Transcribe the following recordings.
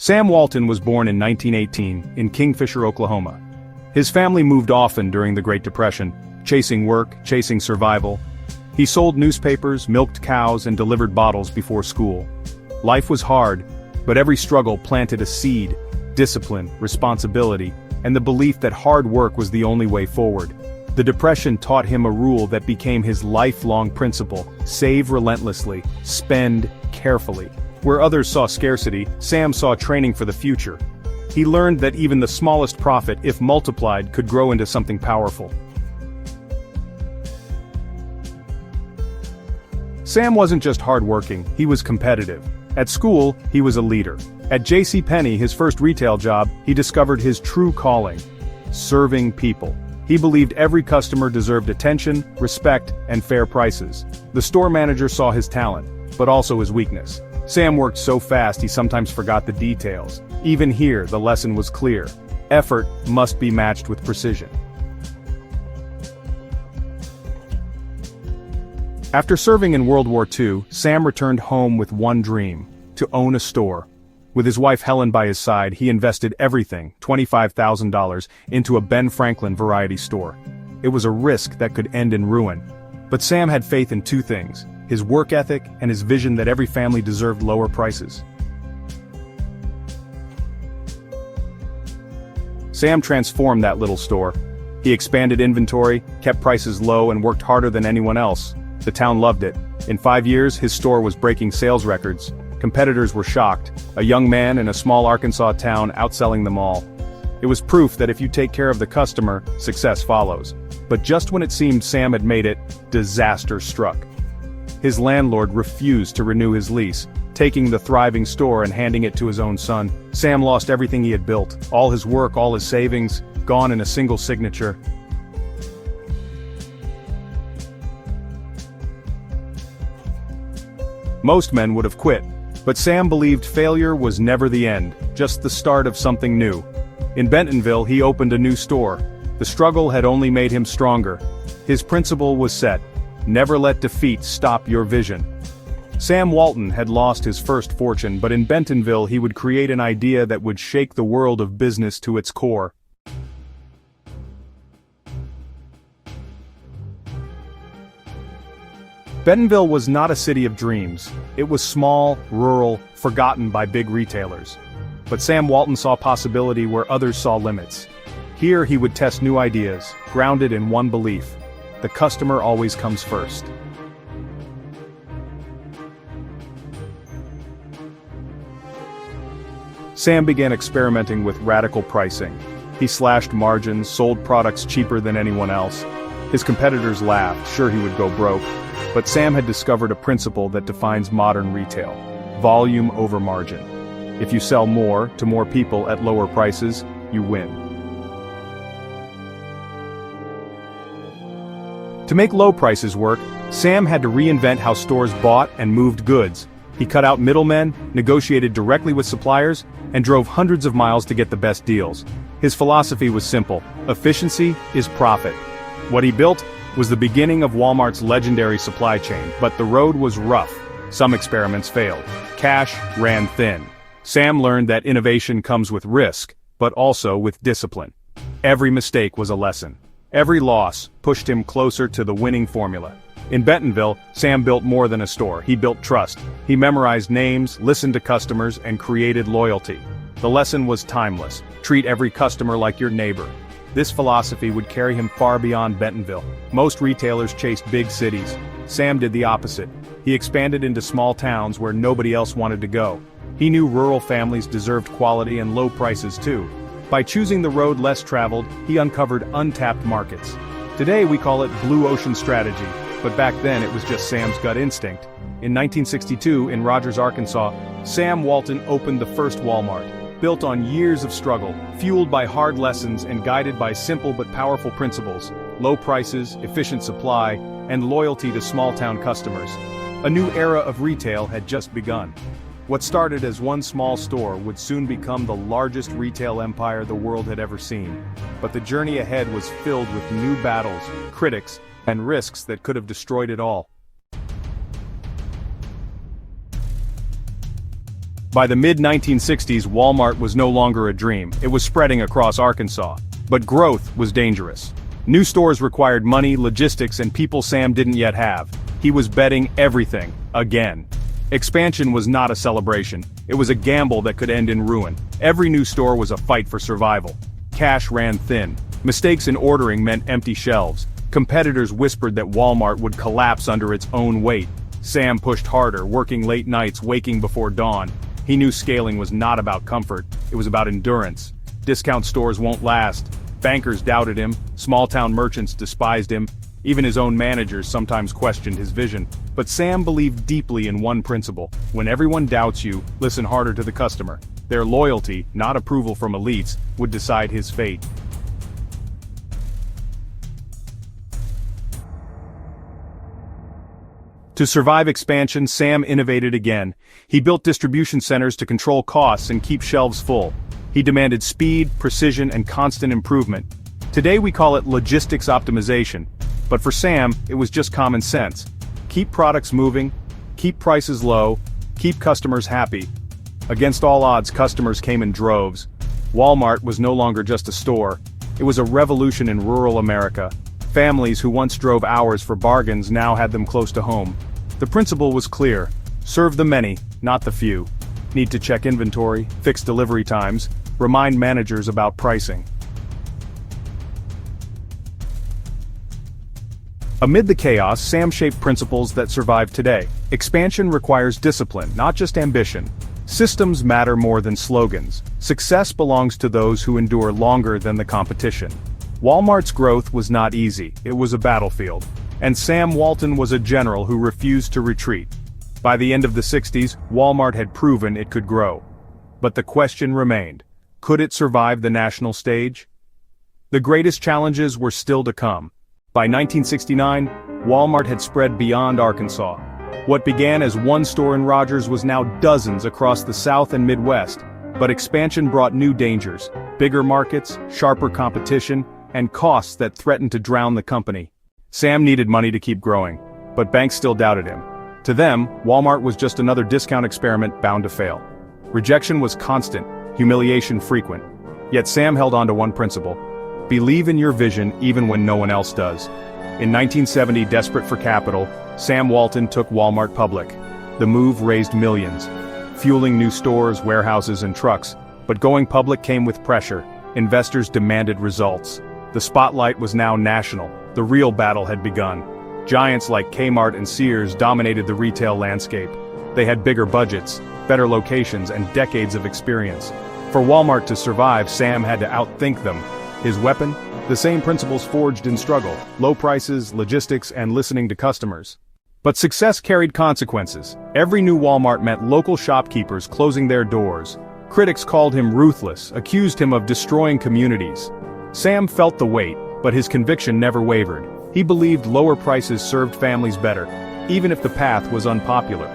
Sam Walton was born in 1918 in Kingfisher, Oklahoma. His family moved often during the Great Depression, chasing work, chasing survival. He sold newspapers, milked cows, and delivered bottles before school. Life was hard, but every struggle planted a seed: discipline, responsibility, and the belief that hard work was the only way forward. The Depression taught him a rule that became his lifelong principle: save relentlessly, spend carefully. Where others saw scarcity, Sam saw training for the future. He learned that even the smallest profit, if multiplied, could grow into something powerful. Sam wasn't just hardworking, he was competitive. At school, he was a leader. At JCPenney, his first retail job, he discovered his true calling: serving people. He believed every customer deserved attention, respect, and fair prices. The store manager saw his talent, but also his weakness. Sam worked so fast he sometimes forgot the details. Even here, the lesson was clear: effort must be matched with precision. After serving in World War II, Sam returned home with one dream: to own a store. With his wife Helen by his side, he invested everything, $25,000, into a Ben Franklin variety store. It was a risk that could end in ruin. But Sam had faith in two things: his work ethic and his vision that every family deserved lower prices. Sam transformed that little store. He expanded inventory, kept prices low, and worked harder than anyone else. The town loved it. In 5 years, his store was breaking sales records. Competitors were shocked: a young man in a small Arkansas town outselling them all. It was proof that if you take care of the customer, success follows. But just when it seemed Sam had made it, disaster struck. His landlord refused to renew his lease, taking the thriving store and handing it to his own son. Sam lost everything he had built: all his work, all his savings, gone in a single signature. Most men would have quit, but Sam believed failure was never the end, just the start of something new. In Bentonville, he opened a new store. The struggle had only made him stronger. His principle was set: never let defeat stop your vision. Sam Walton had lost his first fortune, but in Bentonville he would create an idea that would shake the world of business to its core. Bentonville was not a city of dreams. It was small, rural, forgotten by big retailers. But Sam Walton saw possibility where others saw limits. Here he would test new ideas, grounded in one belief: the customer always comes first. Sam began experimenting with radical pricing. He slashed margins, sold products cheaper than anyone else. His competitors laughed, sure he would go broke. But Sam had discovered a principle that defines modern retail: volume over margin. If you sell more to more people at lower prices, you win. To make low prices work, Sam had to reinvent how stores bought and moved goods. He cut out middlemen, negotiated directly with suppliers, and drove hundreds of miles to get the best deals. His philosophy was simple: efficiency is profit. What he built was the beginning of Walmart's legendary supply chain, but the road was rough. Some experiments failed. Cash ran thin. Sam learned that innovation comes with risk, but also with discipline. Every mistake was a lesson. Every loss pushed him closer to the winning formula. In Bentonville, Sam built more than a store. He built trust. He memorized names, listened to customers, and created loyalty. The lesson was timeless: treat every customer like your neighbor. This philosophy would carry him far beyond Bentonville. Most retailers chased big cities. Sam did the opposite. He expanded into small towns where nobody else wanted to go. He knew rural families deserved quality and low prices too. By choosing the road less traveled, he uncovered untapped markets. Today we call it blue ocean strategy, but back then it was just Sam's gut instinct. In 1962, in Rogers, Arkansas, Sam Walton opened the first Walmart. Built on years of struggle, fueled by hard lessons and guided by simple but powerful principles: low prices, efficient supply, and loyalty to small-town customers. A new era of retail had just begun. What started as one small store would soon become the largest retail empire the world had ever seen. But the journey ahead was filled with new battles, critics, and risks that could have destroyed it all. By the mid-1960s, Walmart was no longer a dream, it was spreading across Arkansas. But growth was dangerous. New stores required money, logistics, and people Sam didn't yet have. He was betting everything, again. Expansion was not a celebration, it was a gamble that could end in ruin. Every new store was a fight for survival. Cash ran thin. Mistakes in ordering meant empty shelves. Competitors whispered that Walmart would collapse under its own weight. Sam pushed harder, working late nights, waking before dawn. He knew scaling was not about comfort, it was about endurance. Discount stores won't last. Bankers doubted him, small-town merchants despised him, even his own managers sometimes questioned his vision. But Sam believed deeply in one principle: when everyone doubts you, listen harder to the customer. Their loyalty, not approval from elites, would decide his fate. To survive expansion, Sam innovated again. He built distribution centers to control costs and keep shelves full. He demanded speed, precision, and constant improvement. Today we call it logistics optimization, but for Sam, it was just common sense. Keep products moving, keep prices low, keep customers happy. Against all odds, customers came in droves. Walmart was no longer just a store, it was a revolution in rural America. Families who once drove hours for bargains now had them close to home. The principle was clear: serve the many, not the few. Need to check inventory, fix delivery times, remind managers about pricing. Amid the chaos, Sam shaped principles that survive today. Expansion requires discipline, not just ambition. Systems matter more than slogans. Success belongs to those who endure longer than the competition. Walmart's growth was not easy, it was a battlefield. And Sam Walton was a general who refused to retreat. By the end of the 60s, Walmart had proven it could grow. But the question remained: could it survive the national stage? The greatest challenges were still to come. By 1969, Walmart had spread beyond Arkansas. What began as one store in Rogers was now dozens across the South and Midwest. But expansion brought new dangers: bigger markets, sharper competition, and costs that threatened to drown the company. Sam needed money to keep growing, but banks still doubted him. To them, Walmart was just another discount experiment bound to fail. Rejection was constant, humiliation frequent. Yet Sam held on to one principle: believe in your vision even when no one else does. In 1970, desperate for capital, Sam Walton took Walmart public. The move raised millions, fueling new stores, warehouses, and trucks. But going public came with pressure. Investors demanded results. The spotlight was now national. The real battle had begun. Giants like Kmart and Sears dominated the retail landscape. They had bigger budgets, better locations, and decades of experience. For Walmart to survive, Sam had to outthink them. His weapon? The same principles forged in struggle: low prices, logistics, and listening to customers. But success carried consequences. Every new Walmart meant local shopkeepers closing their doors. Critics called him ruthless, accused him of destroying communities. Sam felt the weight, but his conviction never wavered. He believed lower prices served families better, even if the path was unpopular.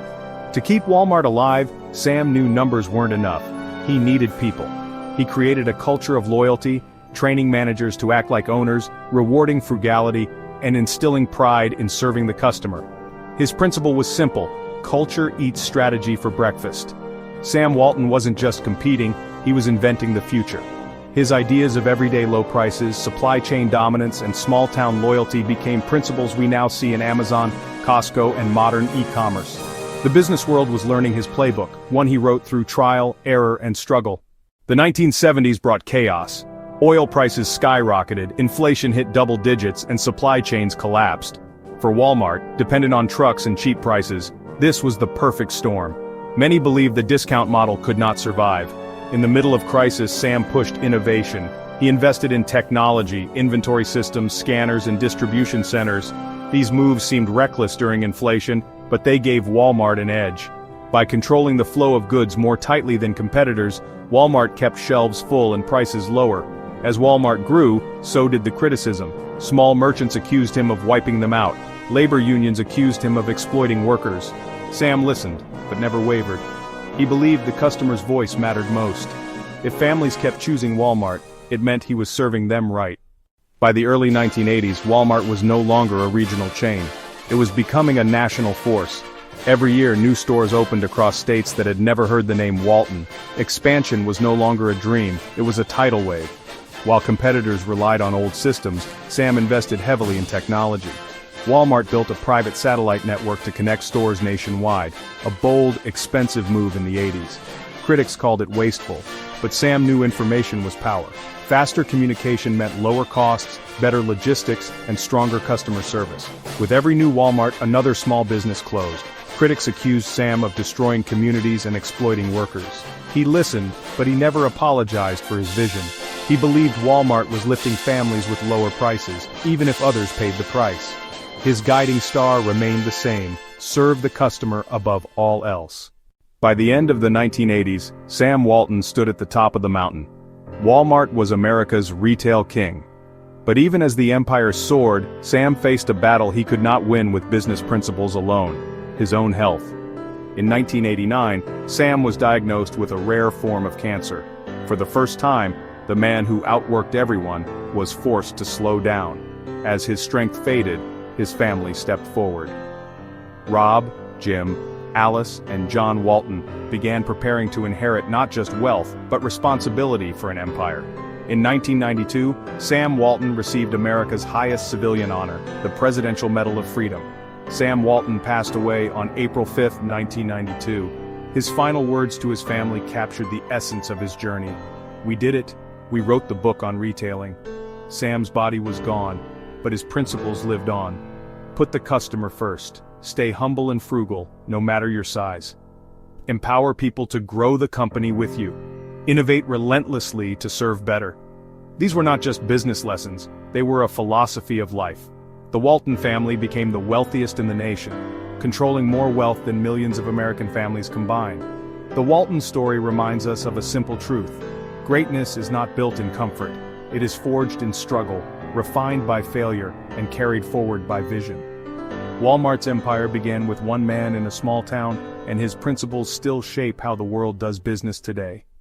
To keep Walmart alive, Sam knew numbers weren't enough. He needed people. He created a culture of loyalty, training managers to act like owners, rewarding frugality, and instilling pride in serving the customer. His principle was simple: culture eats strategy for breakfast. Sam Walton wasn't just competing, he was inventing the future. His ideas of everyday low prices, supply chain dominance, and small-town loyalty became principles we now see in Amazon, Costco, and modern e-commerce. The business world was learning his playbook, one he wrote through trial, error, and struggle. The 1970s brought chaos. Oil prices skyrocketed, inflation hit double digits, and supply chains collapsed. For Walmart, dependent on trucks and cheap prices, this was the perfect storm. Many believed the discount model could not survive. In the middle of crisis, Sam pushed innovation. He invested in technology, inventory systems, scanners, and distribution centers. These moves seemed reckless during inflation, but they gave Walmart an edge. By controlling the flow of goods more tightly than competitors, Walmart kept shelves full and prices lower. As Walmart grew, so did the criticism. Small merchants accused him of wiping them out. Labor unions accused him of exploiting workers. Sam listened, but never wavered. He believed the customer's voice mattered most. If families kept choosing Walmart, it meant he was serving them right. By the early 1980s, Walmart was no longer a regional chain. It was becoming a national force. Every year, new stores opened across states that had never heard the name Walton. Expansion was no longer a dream, it was a tidal wave. While competitors relied on old systems, Sam invested heavily in technology. Walmart built a private satellite network to connect stores nationwide, a bold, expensive move in the 80s. Critics called it wasteful, but Sam knew information was power. Faster communication meant lower costs, better logistics, and stronger customer service. With every new Walmart, another small business closed. Critics accused Sam of destroying communities and exploiting workers. He listened, but he never apologized for his vision. He believed Walmart was lifting families with lower prices, even if others paid the price. His guiding star remained the same: serve the customer above all else. By the end of the 1980s, Sam Walton stood at the top of the mountain. Walmart was America's retail king. But even as the empire soared, Sam faced a battle he could not win with business principles alone: his own health. In 1989, Sam was diagnosed with a rare form of cancer. For the first time, the man who outworked everyone was forced to slow down. As his strength faded, his family stepped forward. Rob, Jim, Alice, and John Walton began preparing to inherit not just wealth, but responsibility for an empire. In 1992, Sam Walton received America's highest civilian honor, the Presidential Medal of Freedom. Sam Walton passed away on April 5, 1992. His final words to his family captured the essence of his journey. "We did it. We wrote the book on retailing." Sam's body was gone, but his principles lived on. Put the customer first. Stay humble and frugal, no matter your size. Empower people to grow the company with you. Innovate relentlessly to serve better. These were not just business lessons, they were a philosophy of life. The Walton family became the wealthiest in the nation, controlling more wealth than millions of American families combined. The Walton story reminds us of a simple truth: greatness is not built in comfort, it is forged in struggle, refined by failure, and carried forward by vision. Walmart's empire began with one man in a small town, and his principles still shape how the world does business today.